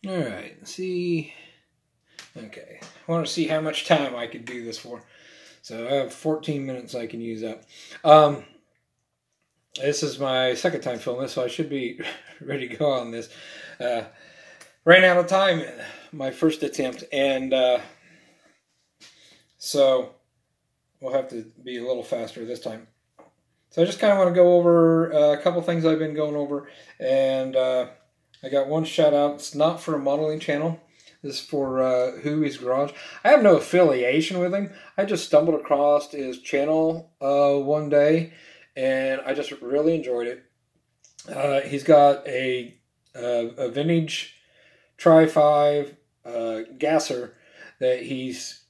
All right, see. Okay, I want to see how much time I could do this for. So I have 14 minutes I can use up. This is my second time filming this, so I should be ready to go on this. Ran out of time in my first attempt, and so we'll have to be a little faster this time. So I just kind of want to go over a couple things I've been going over, and I got one shout out. It's not for a modeling channel. This is for B.O.G's Garage. I have no affiliation with him. I just stumbled across his channel one day, and I just really enjoyed it. He's got a vintage Tri-5 gasser that he's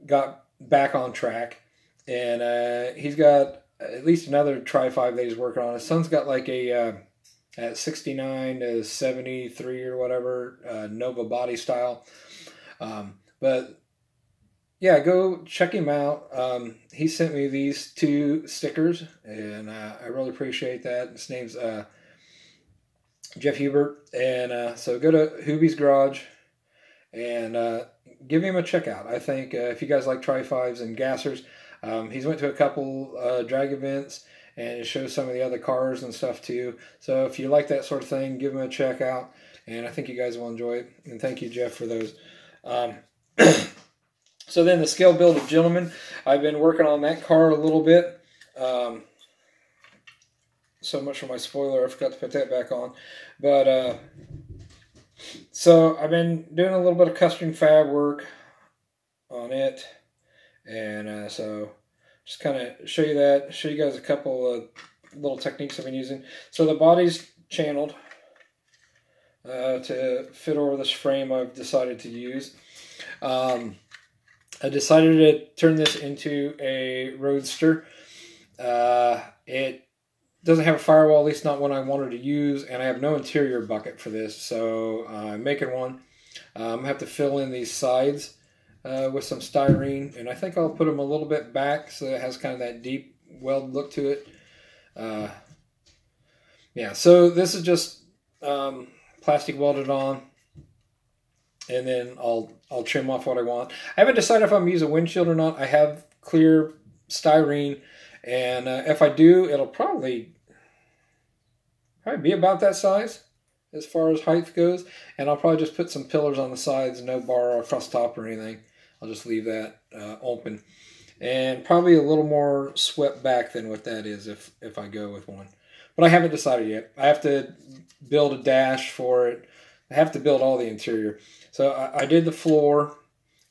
got back on track, and he's got at least another Tri-5 that he's working on. His son's got like a at 69 to 73 or whatever, Nova body style. But yeah, go check him out. He sent me these two stickers, and I really appreciate that. His name's Jeff Hubert, and so go to B.O.G's Garage and give him a check out. I think if you guys like Tri-5s and gassers, he's went to a couple drag events, and it shows some of the other cars and stuff too. So if you like that sort of thing, give him a check out, and I think you guys will enjoy it. And thank you, Jeff, for those. So then the Scale Build of Gentleman, I've been working on that car a little bit. So much for my spoiler, I forgot to put that back on. But so I've been doing a little bit of custom fab work on it, and so just kind of show you that, show you guys a couple of little techniques I've been using. So the body's channeled to fit over this frame I've decided to use. I decided to turn this into a Roadster. It doesn't have a firewall, at least not one I wanted to use, and I have no interior bucket for this, so I'm making one. I'm going to have to fill in these sides with some styrene, and I think I'll put them a little bit back so it has kind of that deep weld look to it. Yeah, so this is just plastic welded on, and then I'll trim off what I want. I haven't decided if I'm going to use a windshield or not. I have clear styrene, and if I do, it'll probably be about that size as far as height goes, and I'll probably just put some pillars on the sides, no bar across the top or anything. I'll just leave that open, and probably a little more swept back than what that is if I go with one. But I haven't decided yet. I have to build a dash for it. I have to build all the interior. So I did the floor,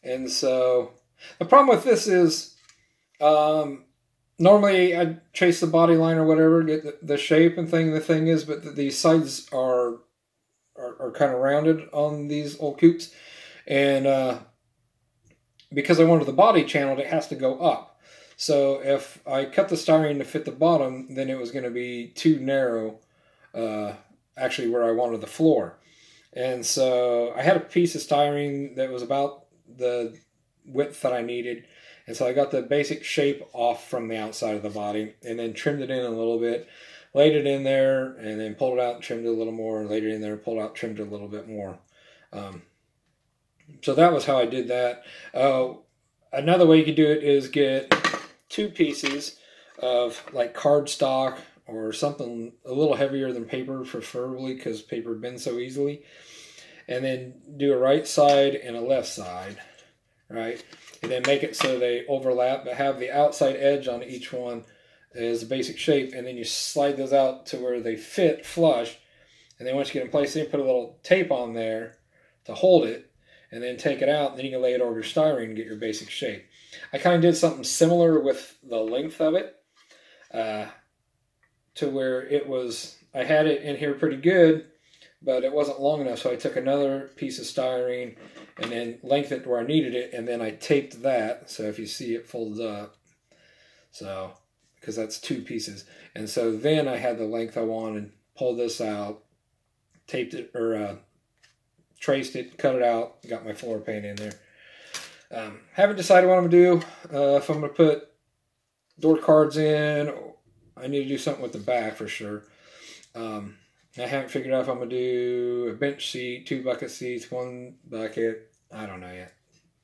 and so the problem with this is normally I trace the body line or whatever, get the shape and thing. The thing is, but these sides are kind of rounded on these old coupes, and because I wanted the body channeled, it has to go up. So if I cut the styrene to fit the bottom, then it was going to be too narrow, actually where I wanted the floor. And so I had a piece of styrene that was about the width that I needed. And so I got the basic shape off from the outside of the body, and then trimmed it in a little bit, laid it in there, and then pulled it out and trimmed it a little more, and laid it in there, pulled out, trimmed it a little bit more. So that was how I did that. Another way you could do it is get two pieces of like cardstock or something a little heavier than paper, preferably, because paper bends so easily. And then do a right side and a left side, right? And then make it so they overlap, but have the outside edge on each one as a basic shape. And then you slide those out to where they fit flush. And then once you get in place, then you put a little tape on there to hold it, and then take it out, and then you can lay it over your styrene and get your basic shape. I kind of did something similar with the length of it, to where it was, I had it in here pretty good, but it wasn't long enough, so I took another piece of styrene and then lengthened it where I needed it, and then I taped that, so if you see it folds up, so, because that's two pieces. And so then I had the length I wanted, pulled this out, taped it, or traced it, cut it out, got my floor paint in there. Haven't decided what I'm going to do. If I'm going to put door cards in, I need to do something with the back for sure. I haven't figured out if I'm going to do a bench seat, 2 bucket seats, 1 bucket. I don't know yet.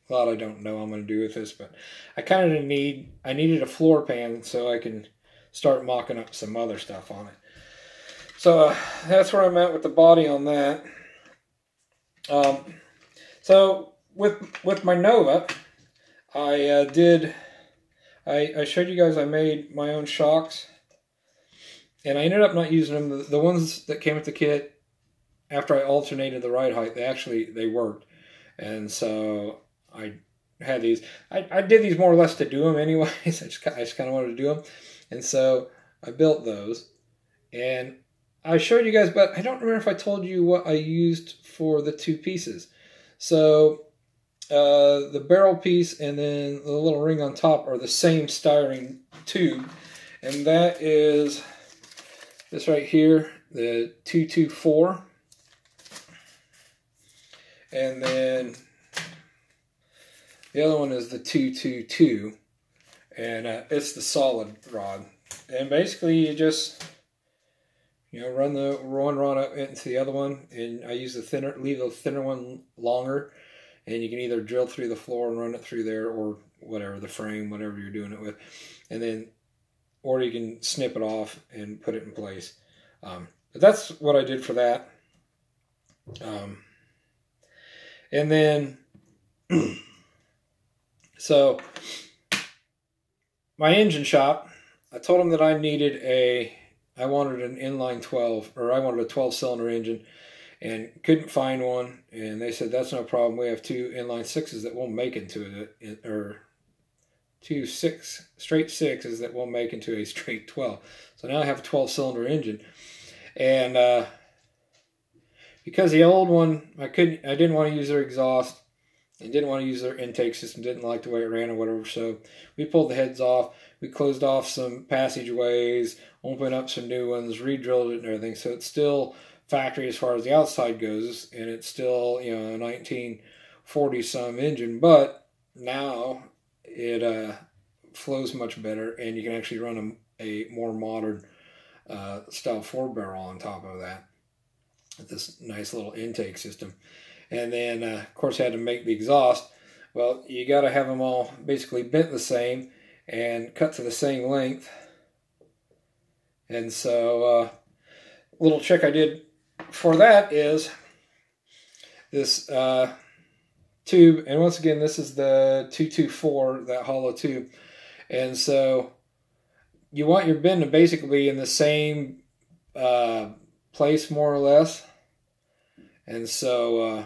A lot I don't know I'm going to do with this, but I kind of needed a floor pan so I can start mocking up some other stuff on it. So that's where I'm at with the body on that. So with my Nova, I showed you guys I made my own shocks, and I ended up not using them. The ones that came with the kit, after I alternated the ride height, they worked, and so I had these. I did these more or less to do them anyways. I just kind of wanted to do them, and so I built those, and I showed you guys, but I don't remember if I told you what I used for the 2 pieces. So the barrel piece and then the little ring on top are the same styrene tube, and that is this right here, the 224, and then the other one is the 222, and it's the solid rod. And basically you just run one rod up into the other one, and I use leave the thinner one longer, and you can either drill through the floor and run it through there, or whatever, the frame, whatever you're doing it with, and then, or you can snip it off and put it in place. But that's what I did for that. And then, so my engine shop, I told them that I wanted an inline 12, or I wanted a 12-cylinder engine, and couldn't find one. And they said, that's no problem. We have 2 inline 6s that won't make into it, or 2 straight 6s that won't make into a straight 12. So now I have a 12-cylinder engine, and because the old one, I didn't want to use their exhaust, and didn't want to use their intake system, didn't like the way it ran or whatever. So we pulled the heads off. We closed off some passageways, opened up some new ones, re-drilled it and everything. So it's still factory as far as the outside goes, and it's still, a 1940-some engine, but now it flows much better, and you can actually run a more modern style 4-barrel on top of that with this nice little intake system. And then, of course, I had to make the exhaust. Well, you got to have them all basically bent the same and cut to the same length. And so, little trick I did for that is this tube. And once again, this is the 224, that hollow tube. And so you want your bend to basically be in the same place, more or less. And so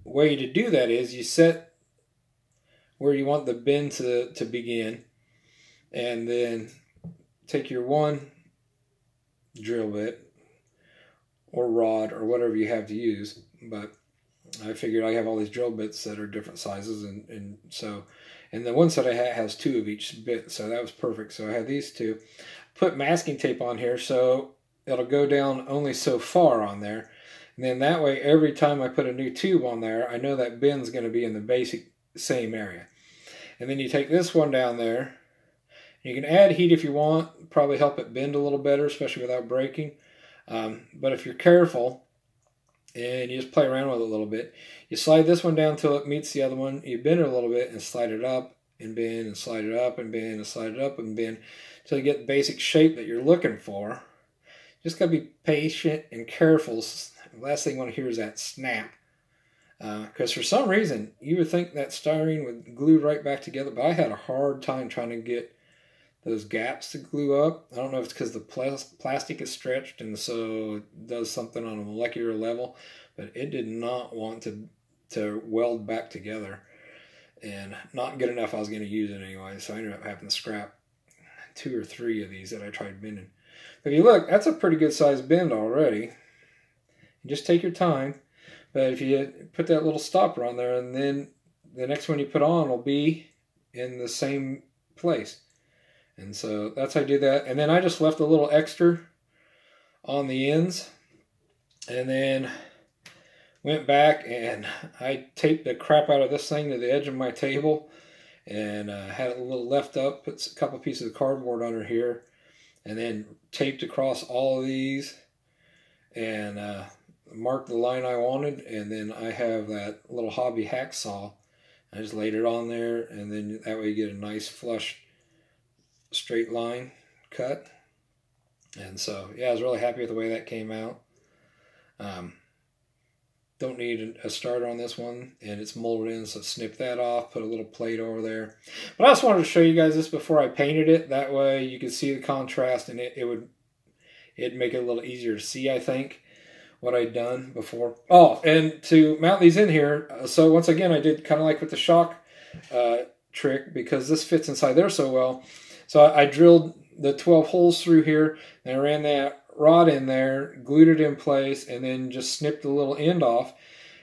way to do that is you set where you want the bend to begin, and then take your one drill bit or rod or whatever you have to use. But I figured I have all these drill bits that are different sizes, and the one set I had has 2 of each bit, so that was perfect. So I had these 2. Put masking tape on here so it'll go down only so far on there. And then that way, every time I put a new tube on there, I know that bend's going to be in the basic same area. And then you take this one down there. You can add heat if you want, probably help it bend a little better, especially without breaking. But if you're careful and you just play around with it a little bit, you slide this one down till it meets the other one. You bend it a little bit and slide it up and bend and slide it up and bend and slide it up and bend until you get the basic shape that you're looking for. Just got to be patient and careful. The last thing you want to hear is that snap. Because for some reason, you would think that styrene would glue right back together, but I had a hard time trying to get those gaps to glue up. I don't know if it's because the plastic is stretched and so it does something on a molecular level, but it did not want to weld back together, and not good enough I was going to use it anyway, so I ended up having to scrap 2 or 3 of these that I tried bending. But if you look, that's a pretty good size bend already. You just take your time, but if you put that little stopper on there, and then the next one you put on will be in the same place. And so that's how I do that. And then I just left a little extra on the ends, and then went back and I taped the crap out of this thing to the edge of my table, and had it a little left up, put a couple pieces of cardboard under here, and then taped across all of these, and marked the line I wanted, and then I have that little hobby hacksaw. I just laid it on there, and then that way you get a nice flush straight line cut. And so yeah, I was really happy with the way that came out. Don't need a starter on this one, and it's molded in, so snip that off, put a little plate over there. But I just wanted to show you guys this before I painted it. That way you could see the contrast, and it'd make it a little easier to see, I think, what I'd done before. Oh, and to mount these in here, so once again, I did kind of like with the shock trick, because this fits inside there so well. So I drilled the 12 holes through here, and I ran that rod in there, glued it in place, and then just snipped the little end off.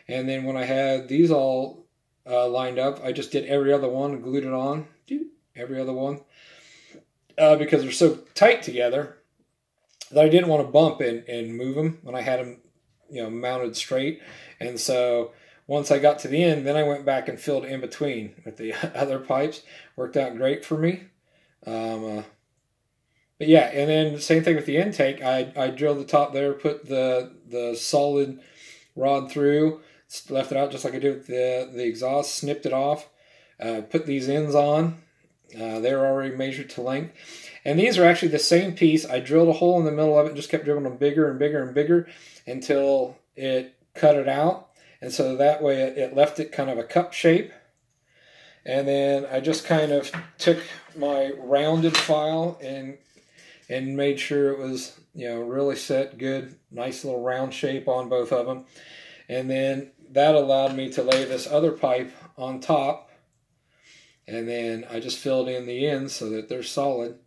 And then when I had these all lined up, I just did every other one, glued it on, every other one, because they're so tight together that I didn't want to bump and move them when I had them, mounted straight. And so once I got to the end, then I went back and filled in between with the other pipes. Worked out great for me. But yeah, and then same thing with the intake. I drilled the top there, put the solid rod through, left it out just like I did with the exhaust, snipped it off, put these ends on. They're already measured to length. And these are actually the same piece. I drilled a hole in the middle of it and just kept drilling them bigger and bigger and bigger until it cut it out. And so that way it left it kind of a cup shape. And then I just kind of took my rounded file and made sure it was, really set good, nice little round shape on both of them. And then that allowed me to lay this other pipe on top. And then I just filled in the ends so that they're solid.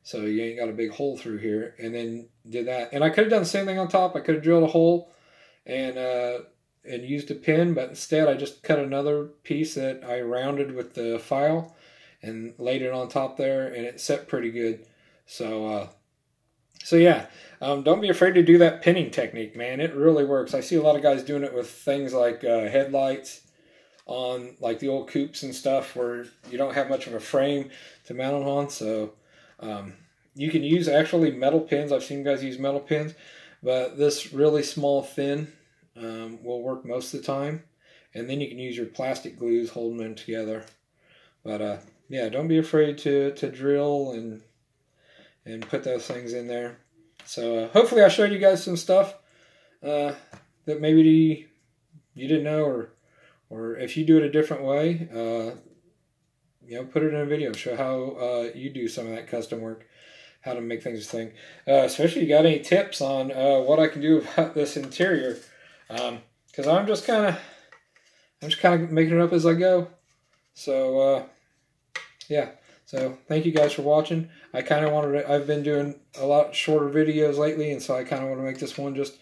So you ain't got a big hole through here. And then did that. And I could have done the same thing on top. I could have drilled a hole and used a pin, but instead I just cut another piece that I rounded with the file and laid it on top there, and it set pretty good. So yeah, don't be afraid to do that pinning technique, man. It really works. I see a lot of guys doing it with things like headlights on like the old coupes and stuff where you don't have much of a frame to mount them on. So you can use actually metal pins. I've seen guys use metal pins, but this really small thin will work most of the time. And then you can use your plastic glues holding them together. But yeah, don't be afraid to drill and put those things in there. So hopefully I showed you guys some stuff that maybe you didn't know, or if you do it a different way, put it in a video. Show how you do some of that custom work, how to make things think. Especially if you got any tips on what I can do about this interior, because I'm just kind of making it up as I go. So yeah. So thank you guys for watching. I kind of wanted to, I've been doing a lot shorter videos lately, and so I kind of want to make this one just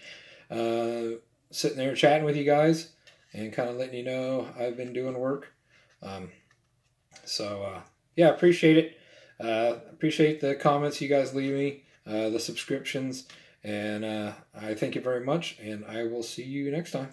sitting there chatting with you guys and kind of letting you know I've been doing work. Yeah, appreciate it. Appreciate the comments you guys leave me, the subscriptions, and I thank you very much, and I will see you next time.